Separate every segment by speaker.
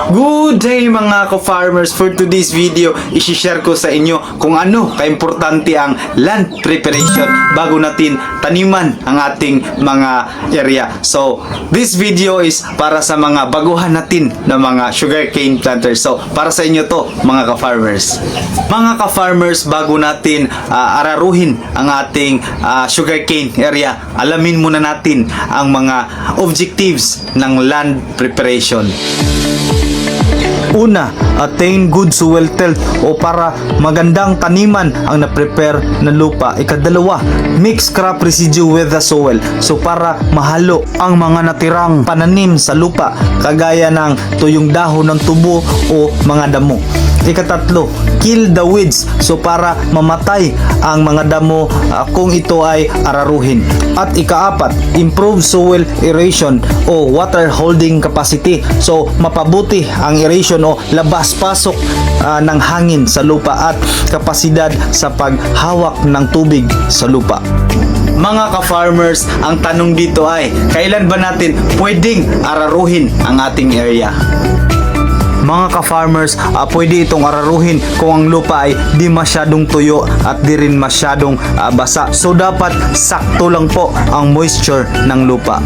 Speaker 1: Good day mga ka-farmers! For today's video, isi-share ko sa inyo kung ano kaimportante ang land preparation bago natin taniman ang ating mga area. So, this video is para sa mga baguhan natin na mga sugarcane planters. So, para sa inyo to mga ka-farmers. Mga ka-farmers, bago natin araruhin ang ating sugarcane area, alamin muna natin ang mga objectives ng land preparation. Una, attain good soil health o para magandang taniman ang na-prepare na lupa. Ikadalawa, mix crop residue with the soil. So para mahalo ang mga natirang pananim sa lupa kagaya ng tuyong dahon ng tubo o mga damo. Ikatatlo, kill the weeds. So para mamatay ang mga damo kung ito ay araruhin. At ikaapat, improve soil aeration o water holding capacity. So mapabuti ang aeration o labas-pasok ng hangin sa lupa at kapasidad sa paghawak ng tubig sa lupa. Mga ka-farmers, ang tanong dito ay, kailan ba natin pwedeng araruhin ang ating area? Mga ka-farmers, pwede itong araruhin kung ang lupa ay di masyadong tuyo at di rin masyadong basa. So dapat sakto lang po ang moisture ng lupa.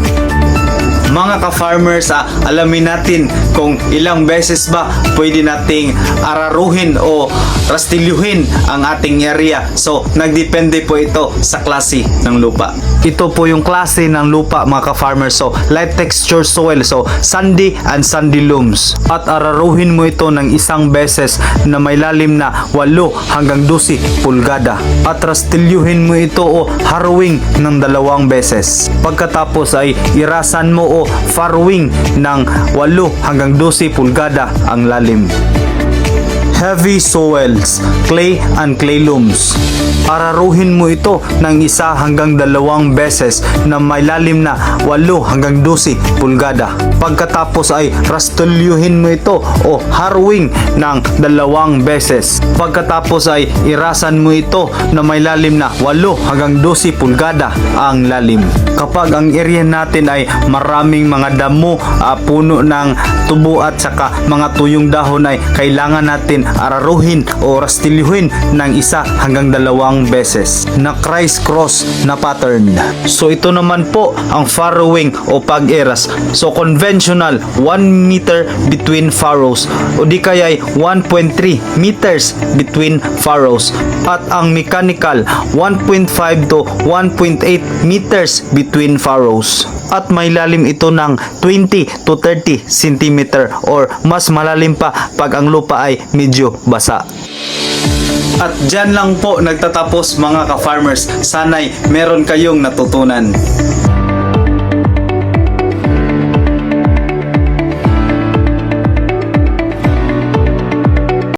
Speaker 1: Mga ka-farmers, alamin natin kung ilang beses ba pwede nating araruhin o rastilyuhin ang ating area. So, nagdepende po ito sa klase ng lupa. Ito po yung klase ng lupa mga ka-farmers. So, light texture soil. So, sandy and sandy loams. At araruhin mo ito ng isang beses na may lalim na 8 hanggang 12 pulgada. At rastilyuhin mo ito o harrowing ng 2 beses. Pagkatapos ay irasan mo o farrowing ng 8 hanggang 12 pulgada ang lalim. Heavy soils, clay and clay loams. Araruhin mo ito ng 1 hanggang 2 beses na may lalim na 8 hanggang 12 pulgada. Pagkatapos ay rastilyuhin mo ito o harrowing ng 2 beses. Pagkatapos ay irasan mo ito na may lalim na 8 hanggang 12 pulgada ang lalim. Kapag ang area natin ay maraming mga damo, puno ng tubo at saka mga tuyong dahon ay kailangan natin araruhin o rastilyuhin ng 1 hanggang 2 beses na criss-cross na pattern. So ito naman po ang farrowing o pag-eras. So conventional 1 meter between furrows o di kaya ay 1.3 meters between furrows. At ang mechanical 1.5 to 1.8 meters between furrows. At may lalim ito ng 20 to 30 cm or mas malalim pa pag ang lupa ay medyo basa. At dyan lang po nagtatapos mga ka-farmers. Sana'y meron kayong natutunan.